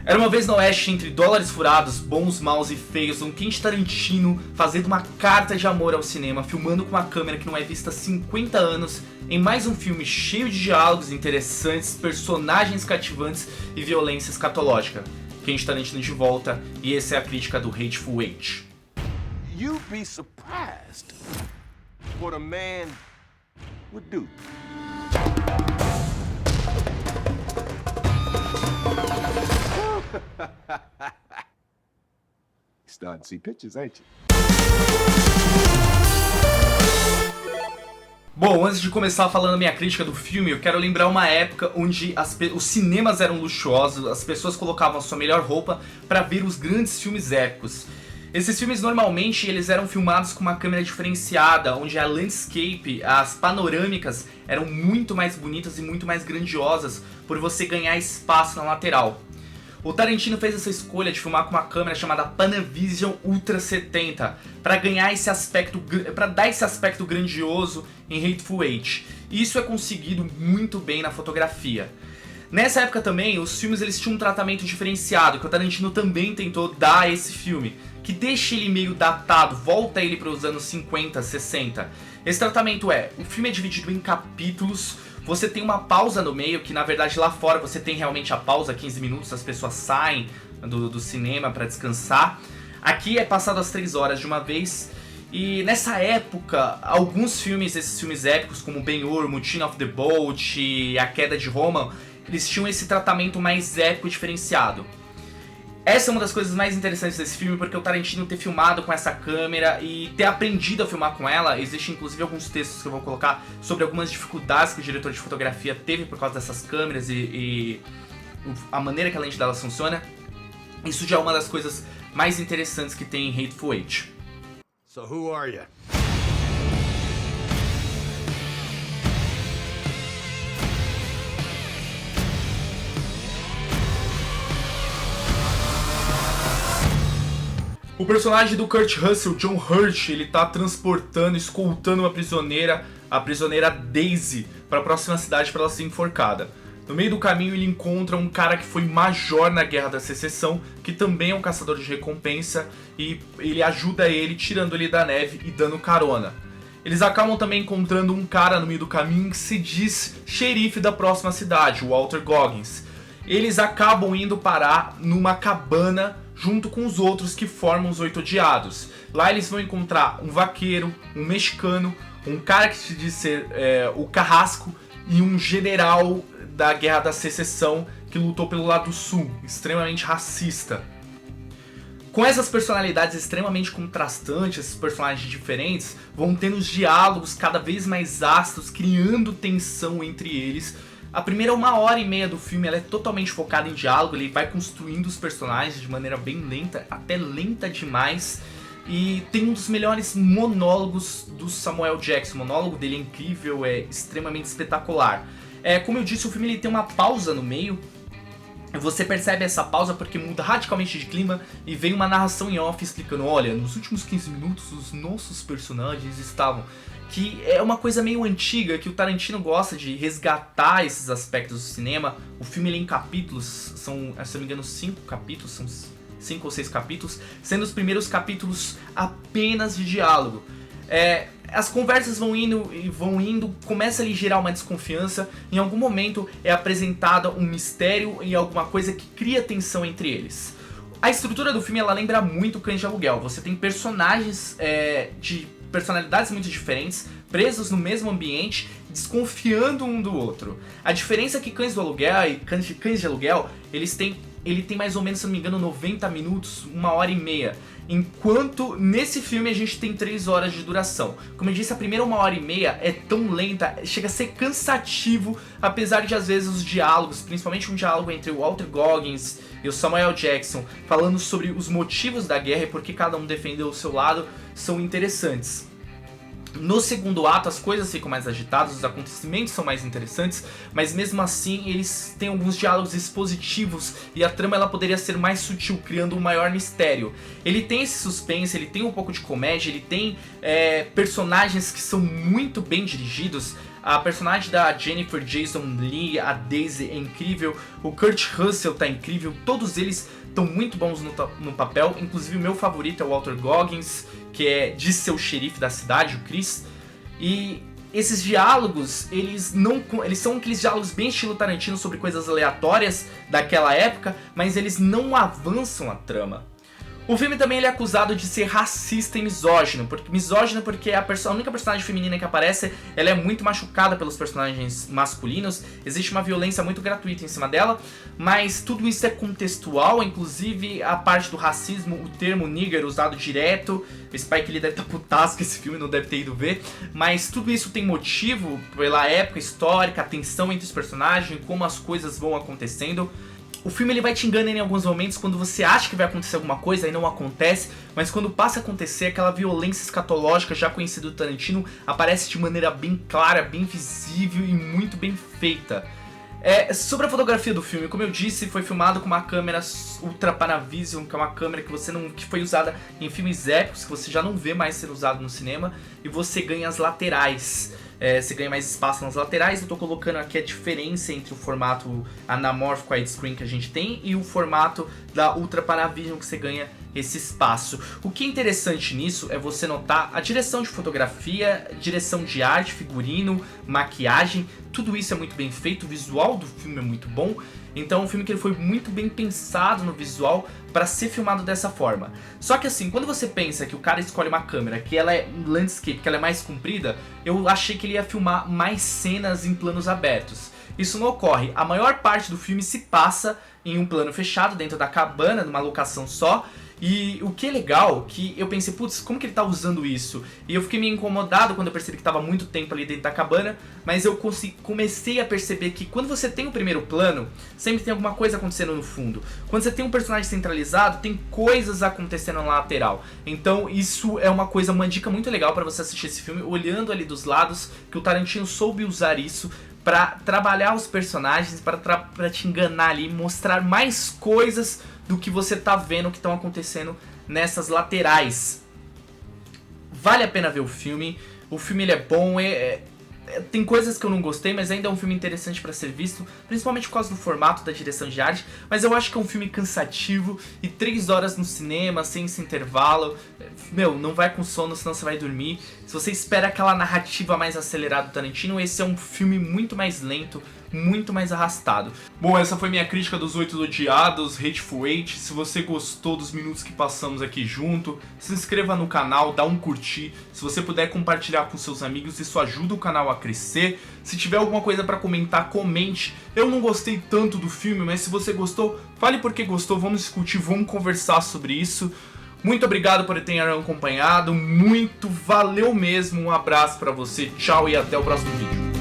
Era uma vez no Oeste, entre dólares furados, bons, maus e feios, um Quentin Tarantino fazendo uma carta de amor ao cinema, filmando com uma câmera que não é vista há 50 anos, em mais um filme cheio de diálogos interessantes, personagens cativantes e violência escatológica. Quentin Tarantino de volta, e essa é a crítica do Hateful Eight. You'd be surprised what a man would do. Starting to see pictures, ain't you? Bom, antes de começar falando a minha crítica do filme, eu quero lembrar uma época onde os cinemas eram luxuosos, as pessoas colocavam a sua melhor roupa para ver os grandes filmes épicos. Esses filmes normalmente eles eram filmados com uma câmera diferenciada, onde a landscape, as panorâmicas eram muito mais bonitas e muito mais grandiosas por você ganhar espaço na lateral. O Tarantino fez essa escolha de filmar com uma câmera chamada Panavision Ultra 70 para ganhar esse aspecto, para dar esse aspecto grandioso em Hateful Eight. E isso é conseguido muito bem na fotografia. Nessa época também, os filmes eles tinham um tratamento diferenciado, que o Tarantino também tentou dar a esse filme, que deixa ele meio datado, volta ele para os anos 50, 60. Esse tratamento o filme é dividido em capítulos, você tem uma pausa no meio, que na verdade lá fora você tem realmente a pausa, 15 minutos, as pessoas saem do cinema para descansar. Aqui é passado as 3 horas de uma vez. E nessa época, alguns filmes, esses filmes épicos como Ben-Hur, Mutiny of the Bolt e A Queda de Roma, eles tinham esse tratamento mais épico e diferenciado. Essa é uma das coisas mais interessantes desse filme, porque o Tarantino ter filmado com essa câmera e ter aprendido a filmar com ela. Existem inclusive alguns textos que eu vou colocar sobre algumas dificuldades que o diretor de fotografia teve por causa dessas câmeras e a maneira que a lente delas funciona. Isso já é uma das coisas mais interessantes que tem em Hateful Eight. So who are you? O personagem do Kurt Russell, John Hurt, ele tá transportando, escoltando uma prisioneira, a prisioneira Daisy, para a próxima cidade para ela ser enforcada. No meio do caminho ele encontra um cara que foi major na Guerra da Secessão, que também é um caçador de recompensa, e ele ajuda ele, tirando ele da neve e dando carona. Eles acabam também encontrando um cara no meio do caminho que se diz xerife da próxima cidade, Walter Goggins. Eles acabam indo parar numa cabana junto com os outros que formam os 8 odiados. Lá eles vão encontrar um vaqueiro, um mexicano, um cara que se diz ser o Carrasco e um general da Guerra da Secessão que lutou pelo lado sul, extremamente racista. Com essas personalidades extremamente contrastantes, esses personagens diferentes, vão tendo os diálogos cada vez mais ácidos, criando tensão entre eles. A primeira 1h30 do filme ela é totalmente focada em diálogo, ele vai construindo os personagens de maneira bem lenta, até lenta demais. E tem um dos melhores monólogos do Samuel Jackson, o monólogo dele é incrível, é extremamente espetacular. Como eu disse, o filme ele tem uma pausa no meio. Você percebe essa pausa porque muda radicalmente de clima e vem uma narração em off explicando: olha, nos últimos 15 minutos os nossos personagens estavam... Que é uma coisa meio antiga, que o Tarantino gosta de resgatar esses aspectos do cinema. O filme ele é em capítulos, são, se eu não me engano, 5 capítulos, são 5 ou 6 capítulos, sendo os primeiros capítulos apenas de diálogo. As conversas vão indo, começa a lhe gerar uma desconfiança, em algum momento é apresentada um mistério e alguma coisa que cria tensão entre eles. A estrutura do filme ela lembra muito Cães de Aluguel, você tem personagens de personalidades muito diferentes, presos no mesmo ambiente, desconfiando um do outro. A diferença é que Cães do Aluguel e Cães de Aluguel, ele tem mais ou menos, se não me engano, 90 minutos, 1h30. Enquanto nesse filme a gente tem 3 horas de duração. Como eu disse, a primeira 1h30 é tão lenta, chega a ser cansativo, apesar de às vezes os diálogos, principalmente um diálogo entre o Walter Goggins e o Samuel Jackson, falando sobre os motivos da guerra e por que cada um defendeu o seu lado, são interessantes. No segundo ato as coisas ficam mais agitadas, os acontecimentos são mais interessantes, mas mesmo assim eles têm alguns diálogos expositivos e a trama ela poderia ser mais sutil, criando um maior mistério. Ele tem esse suspense, ele tem um pouco de comédia, ele tem personagens que são muito bem dirigidos. A personagem da Jennifer Jason Leigh, a Daisy, é incrível. O Kurt Russell tá incrível. Todos eles estão muito bons no papel. Inclusive o meu favorito é o Walter Goggins, que diz ser o xerife da cidade, o Chris. E esses diálogos, eles são aqueles diálogos bem estilo Tarantino sobre coisas aleatórias daquela época, mas eles não avançam a trama. O filme também ele é acusado de ser racista e misógino porque a única personagem feminina que aparece, ela é muito machucada pelos personagens masculinos, existe uma violência muito gratuita em cima dela, mas tudo isso é contextual, inclusive a parte do racismo, o termo nigger usado direto. O Spike Lee deve estar putaço que esse filme não deve ter ido ver, mas tudo isso tem motivo pela época histórica, a tensão entre os personagens, como as coisas vão acontecendo. O filme ele vai te enganando em alguns momentos quando você acha que vai acontecer alguma coisa e não acontece, mas quando passa a acontecer, aquela violência escatológica já conhecida do Tarantino aparece de maneira bem clara, bem visível e muito bem feita. Sobre a fotografia do filme, como eu disse, foi filmado com uma câmera Ultra Panavision, que é uma câmera que foi usada em filmes épicos, que você já não vê mais ser usado no cinema, e você ganha as laterais. Você ganha mais espaço nas laterais. Eu tô colocando aqui a diferença entre o formato anamórfico widescreen que a gente tem e o formato da Ultra Panavision, que você ganha esse espaço. O que é interessante nisso é você notar a direção de fotografia, direção de arte, figurino, maquiagem, tudo isso é muito bem feito, o visual do filme é muito bom. Então é um filme que ele foi muito bem pensado no visual para ser filmado dessa forma. Só que assim, quando você pensa que o cara escolhe uma câmera que ela é um landscape, que ela é mais comprida, eu achei que ele ia filmar mais cenas em planos abertos. Isso não ocorre. A maior parte do filme se passa em um plano fechado, dentro da cabana, numa locação só. E o que é legal, que eu pensei, putz, como que ele tá usando isso? E eu fiquei meio incomodado quando eu percebi que tava muito tempo ali dentro da cabana, mas eu comecei a perceber que quando você tem o primeiro plano, sempre tem alguma coisa acontecendo no fundo. Quando você tem um personagem centralizado, tem coisas acontecendo na lateral. Então isso é uma dica muito legal pra você assistir esse filme, olhando ali dos lados, que o Tarantino soube usar isso pra trabalhar os personagens, pra te enganar ali, mostrar mais coisas do que você tá vendo que estão acontecendo nessas laterais. Vale a pena ver o filme ele é bom, tem coisas que eu não gostei, mas ainda é um filme interessante pra ser visto, principalmente por causa do formato, da direção de arte, mas eu acho que é um filme cansativo, e 3 horas no cinema, sem esse intervalo, não vai com sono, senão você vai dormir. Se você espera aquela narrativa mais acelerada do Tarantino, esse é um filme muito mais lento, muito mais arrastado. Bom, essa foi minha crítica dos 8 Odiados, Hateful Eight. Se você gostou dos minutos que passamos aqui junto, se inscreva no canal, dá um curtir. Se você puder compartilhar com seus amigos, isso ajuda o canal a crescer. Se tiver alguma coisa pra comentar, comente. Eu não gostei tanto do filme, mas se você gostou, fale porque gostou, vamos discutir, vamos conversar sobre isso. Muito obrigado por ter acompanhado, valeu mesmo, um abraço pra você, tchau e até o próximo vídeo.